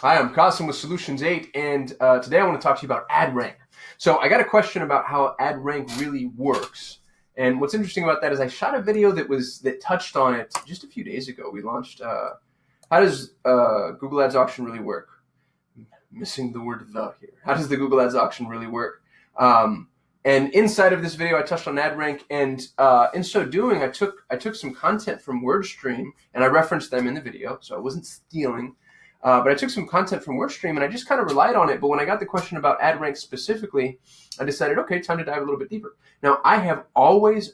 Hi, I'm Kasim with Solutions 8, and today I want to talk to you about ad rank. So I got a question about how ad rank really works. And what's interesting about that is I shot a video that touched on it just a few days ago. We launched how does Google Ads auction really work? Missing the word "the" here. How does the Google Ads auction really work? And inside of this video, I touched on ad rank, and in so doing, I took some content from WordStream, and I referenced them in the video, so I wasn't stealing. But I took some content from WordStream, and I just kind of relied on it. But when I got the question about ad rank specifically, I decided, okay, time to dive a little bit deeper. Now, I have always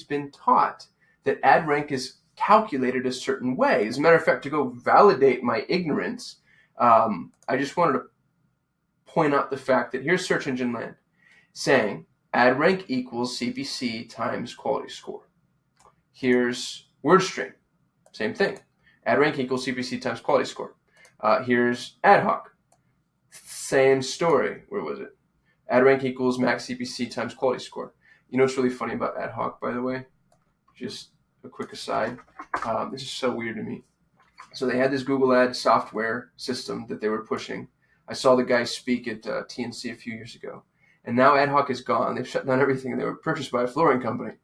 been taught that ad rank is calculated a certain way. As a matter of fact, to go validate my ignorance, I just wanted to point out the fact that here's Search Engine Land saying ad rank equals CPC times quality score. Here's WordStream, same thing. Ad rank equals CPC times quality score. Here's ad hoc, same story. Where was it? Ad rank equals max CPC times quality score. You know what's really funny about ad hoc, by the way? Just a quick aside. This is so weird to me. So they had this Google Ads software system that they were pushing. I saw the guy speak at TNC a few years ago. And now ad hoc is gone. They've shut down everything, and they were purchased by a flooring company.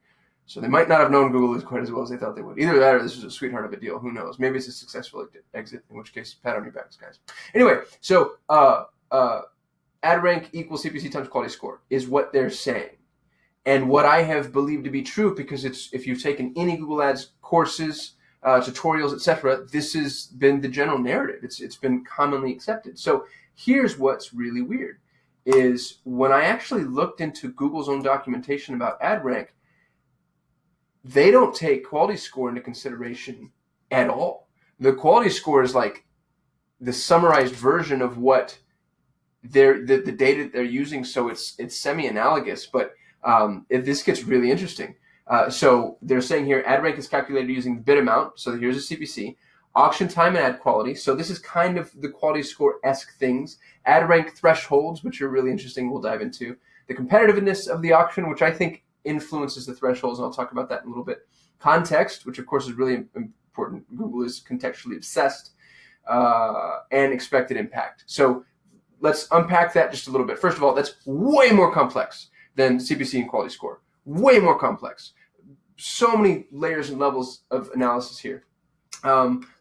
So they might not have known Google quite as well as they thought they would. Either that or this was a sweetheart of a deal. Who knows? Maybe it's a successful exit, in which case, pat on your backs, guys. Anyway, so ad rank equals CPC times quality score is what they're saying. And what I have believed to be true, because if you've taken any Google Ads courses, tutorials, etc., this has been the general narrative. It's been commonly accepted. So here's what's really weird, is when I actually looked into Google's own documentation about ad rank, they don't take quality score into consideration at all. The quality score is like the summarized version of what the data they're using, so it's semi-analogous, but this gets really interesting. So they're saying here ad rank is calculated using the bid amount, so here's a CPC, auction time and ad quality, so this is kind of the quality score-esque things, ad rank thresholds, which are really interesting, we'll dive into, the competitiveness of the auction, which I think influences the thresholds, and I'll talk about that in a little bit. Context, which of course is really important. Google is contextually obsessed, and expected impact. So let's unpack that just a little bit. First of all, that's way more complex than CPC and quality score. Way more complex. So many layers and levels of analysis here.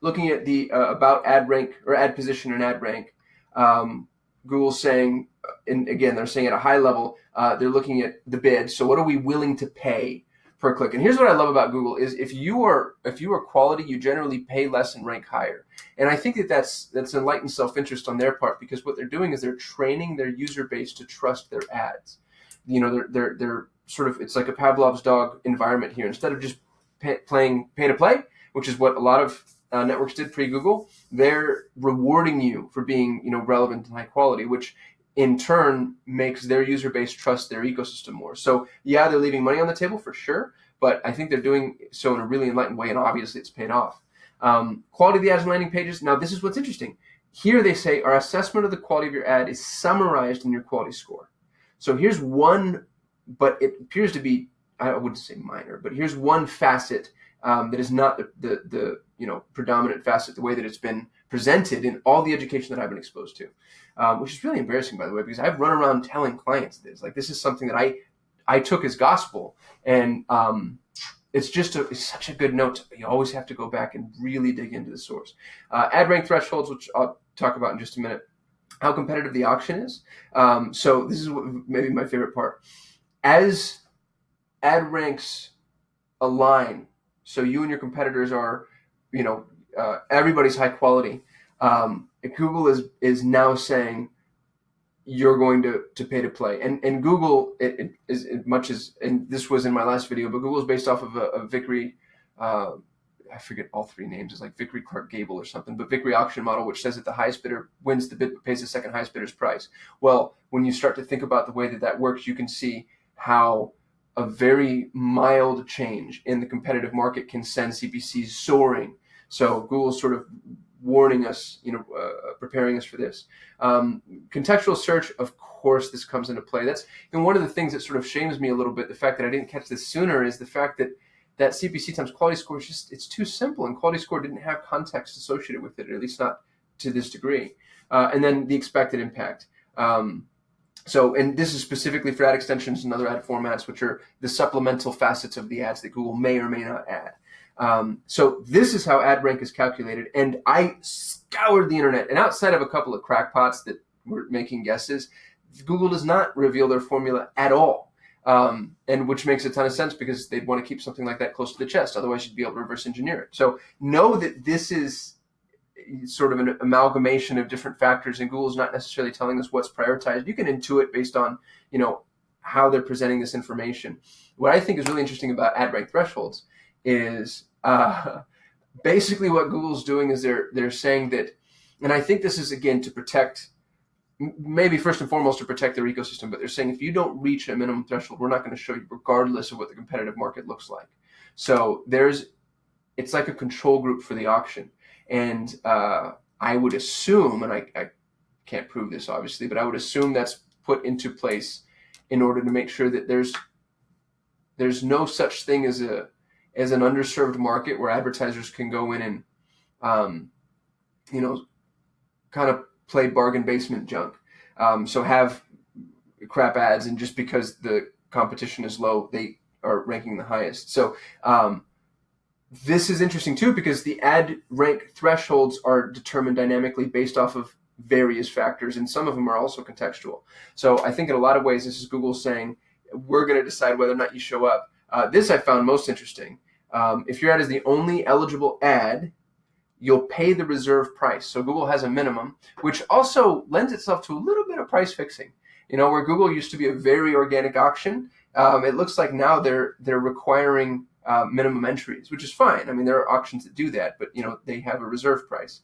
Looking at the about ad rank or ad position and ad rank, Google's saying, and again, they're saying at a high level, they're looking at the bid. So what are we willing to pay per click? And here's what I love about Google is if you are quality, you generally pay less and rank higher. And I think that's enlightened self-interest on their part, because what they're doing is they're training their user base to trust their ads. You know, they're sort of, it's like a Pavlov's dog environment here. Instead of just playing pay to play, which is what a lot of networks did pre-Google, they're rewarding you for being, relevant and high quality, which in turn makes their user base trust their ecosystem more. So yeah, they're leaving money on the table for sure, but I think they're doing so in a really enlightened way, and obviously it's paid off. Quality of the ads and landing pages. Now this is what's interesting. Here they say our assessment of the quality of your ad is summarized in your quality score. So here's one, but it appears to be, I wouldn't say minor, but here's one facet that is not the predominant facet, the way that it's been presented in all the education that I've been exposed to, which is really embarrassing, by the way, because I've run around telling clients this. Like, this is something that I took as gospel, and it's such a good note. You always have to go back and really dig into the source. Ad rank thresholds, which I'll talk about in just a minute. How competitive the auction is. So this is maybe my favorite part. As ad ranks align, so you and your competitors are, everybody's high quality. Google is now saying you're going to pay to play, and Google it is as much as, and this was in my last video, but Google is based off of a Vickery. I forget all three names. It's like Vickery Clark Gable or something, but Vickery auction model, which says that the highest bidder wins the bid but pays the second highest bidder's price. Well, when you start to think about the way that works, you can see how a very mild change in the competitive market can send CPCs soaring. So Google's sort of warning us, preparing us for this. Contextual search, of course, this comes into play. That's one of the things that sort of shames me a little bit. The fact that I didn't catch this sooner is the fact that CPC times quality score is it's too simple, and quality score didn't have context associated with it, or at least not to this degree. and then the expected impact. And this is specifically for ad extensions and other ad formats, which are the supplemental facets of the ads that Google may or may not add. So this is how ad rank is calculated. And I scoured the internet, and outside of a couple of crackpots that were making guesses, Google does not reveal their formula at all. And which makes a ton of sense because they'd want to keep something like that close to the chest. Otherwise, you'd be able to reverse engineer it. So know that this is sort of an amalgamation of different factors, and Google's not necessarily telling us what's prioritized. You can intuit based on, how they're presenting this information. What I think is really interesting about ad rank thresholds is basically what Google's doing is they're saying that, and I think this is again to protect, maybe first and foremost to protect their ecosystem, but they're saying if you don't reach a minimum threshold, we're not going to show you regardless of what the competitive market looks like. So it's like a control group for the auction. And I would assume, and I can't prove this obviously, but I would assume that's put into place in order to make sure that there's no such thing as an underserved market where advertisers can go in and kind of play bargain basement junk. So have crap ads, and just because the competition is low, they are ranking the highest. So this is interesting too, because the ad rank thresholds are determined dynamically based off of various factors, and some of them are also contextual. So I think in a lot of ways, this is Google saying, we're going to decide whether or not you show up. This I found most interesting. If your ad is the only eligible ad, you'll pay the reserve price. So Google has a minimum, which also lends itself to a little bit of price fixing. Where Google used to be a very organic auction, it looks like now they're requiring minimum entries, which is fine. I mean, there are auctions that do that, but they have a reserve price,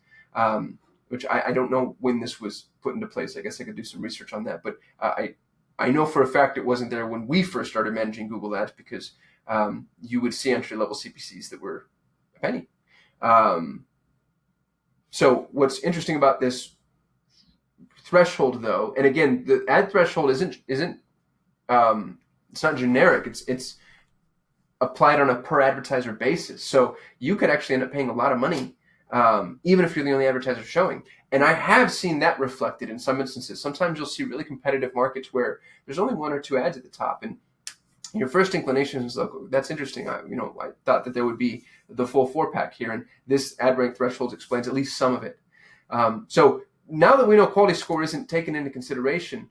which I don't know when this was put into place. I guess I could do some research on that, but I know for a fact it wasn't there when we first started managing Google Ads, because you would see entry-level CPCs that were a penny. So what's interesting about this threshold, though, and again, the ad threshold isn't it's not generic. It's applied on a per advertiser basis. So you could actually end up paying a lot of money, even if you're the only advertiser showing. And I have seen that reflected in some instances. Sometimes you'll see really competitive markets where there's only one or two ads at the top, and your first inclination is like, that's interesting. I thought that there would be the full 4-pack here, and this ad rank threshold explains at least some of it. So now that we know quality score isn't taken into consideration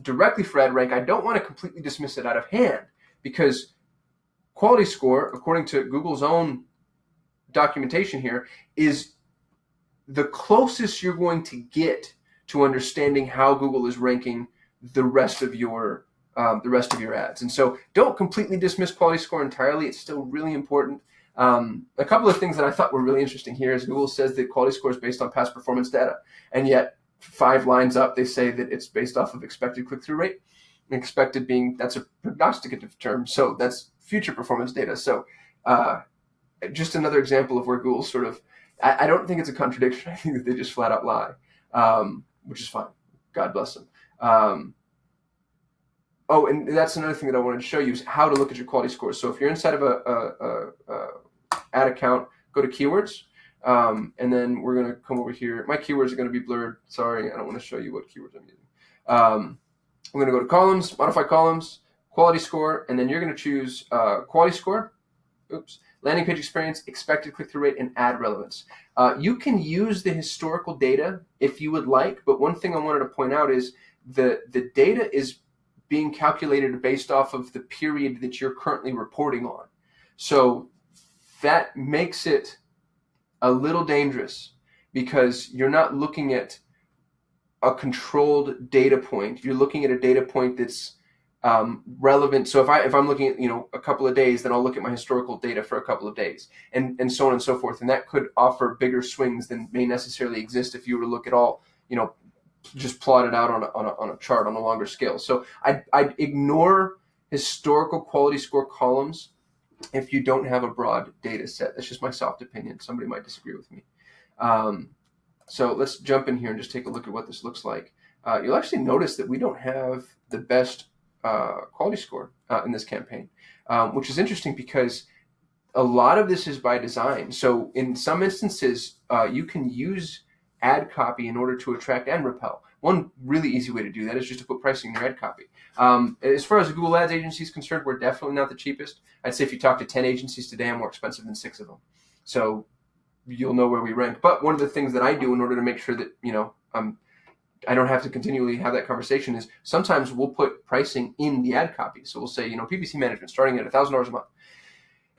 directly for ad rank, I don't want to completely dismiss it out of hand, because quality score, according to Google's own documentation here, is the closest you're going to get to understanding how Google is ranking the rest of your ads. And so don't completely dismiss quality score entirely. It's still really important. A couple of things that I thought were really interesting here is Google says that quality score is based on past performance data, and yet 5 lines up they say that it's based off of expected click-through rate. Expected being, that's a prognosticative term, so that's future performance data. So just another example of where Google sort of, I don't think it's a contradiction. I think that they just flat out lie, which is fine. God bless them. Oh, and that's another thing that I wanted to show you is how to look at your quality scores. So if you're inside of a ad account, go to keywords, and then we're going to come over here. My keywords are going to be blurred. Sorry, I don't want to show you what keywords I'm using. We're going to go to columns, modify columns, quality score, and then you're going to choose quality score, landing page experience, expected click-through rate, and ad relevance. You can use the historical data if you would like, but one thing I wanted to point out is the data is being calculated based off of the period that you're currently reporting on. So that makes it a little dangerous, because you're not looking at a controlled data point. You're looking at a data point that's relevant. So if I'm looking at a couple of days, then I'll look at my historical data for a couple of days, and so on and so forth. And that could offer bigger swings than may necessarily exist if you were to look at all just plotted out on a chart on a longer scale. So I'd ignore historical quality score columns if you don't have a broad data set. That's just my soft opinion. Somebody might disagree with me. So let's jump in here and just take a look at what this looks like. You'll actually notice that we don't have the best quality score in this campaign, which is interesting because a lot of this is by design. So in some instances, you can use ad copy in order to attract and repel. One really easy way to do that is just to put pricing in your ad copy. As far as a Google Ads agency is concerned, we're definitely not the cheapest. I'd say if you talk to 10 agencies today, I'm more expensive than 6 of them. So you'll know where we rank. But one of the things that I do in order to make sure that, I don't have to continually have that conversation is sometimes we'll put pricing in the ad copy. So we'll say, PPC management starting at $1,000 a month.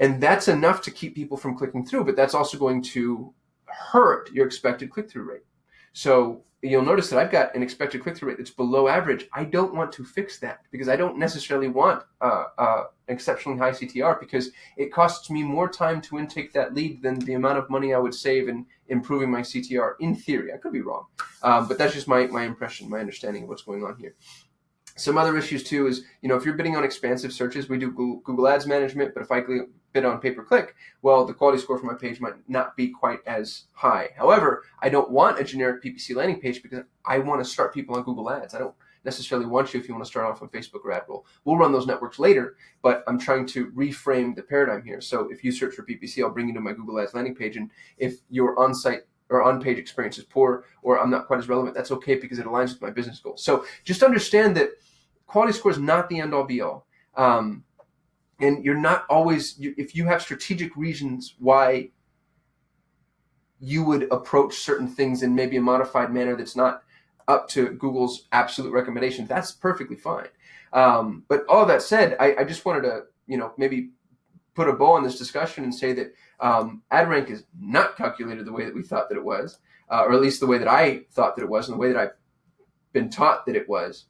And that's enough to keep people from clicking through, but that's also going to hurt your expected click-through rate. So you'll notice that I've got an expected click-through rate that's below average. I don't want to fix that because I don't necessarily want an exceptionally high CTR, because it costs me more time to intake that lead than the amount of money I would save in improving my CTR in theory. I could be wrong, but that's just my impression, my understanding of what's going on here. Some other issues too is, if you're bidding on expansive searches, we do Google Ads management, but if I bid on pay-per-click, well, the quality score for my page might not be quite as high. However, I don't want a generic PPC landing page because I want to start people on Google Ads. I don't necessarily want you if you want to start off on Facebook or AdRoll. We'll run those networks later, but I'm trying to reframe the paradigm here. So if you search for PPC, I'll bring you to my Google Ads landing page, and if your on-site or on-page experience is poor, or I'm not quite as relevant, that's okay because it aligns with my business goals. So just understand that quality score is not the end-all be-all. And you're not always, if you have strategic reasons why you would approach certain things in maybe a modified manner that's not up to Google's absolute recommendation, that's perfectly fine. But all that said, I just wanted to, maybe put a bow on this discussion and say that ad rank is not calculated the way that we thought that it was, or at least the way that I thought that it was and the way that I've been taught that it was.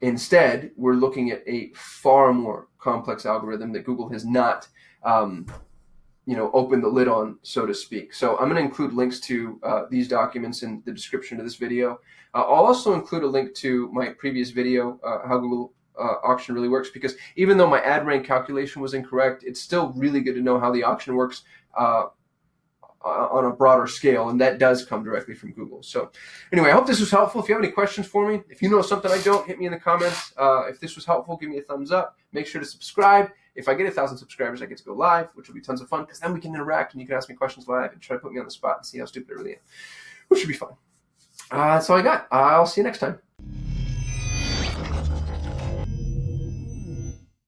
Instead, we're looking at a far more complex algorithm that Google has not, opened the lid on, so to speak. So I'm going to include links to these documents in the description of this video. I'll also include a link to my previous video, how Google auction really works, because even though my ad rank calculation was incorrect, it's still really good to know how the auction works on a broader scale, and that does come directly from Google. So anyway, I hope this was helpful. If you have any questions for me, if you know something I don't, hit me in the comments. If this was helpful, give me a thumbs up. Make sure to subscribe. If I get 1,000 subscribers, I get to go live, which will be tons of fun, because then we can interact and you can ask me questions live and try to put me on the spot and see how stupid I really am, which should be fun. That's all I got. I'll see you next time.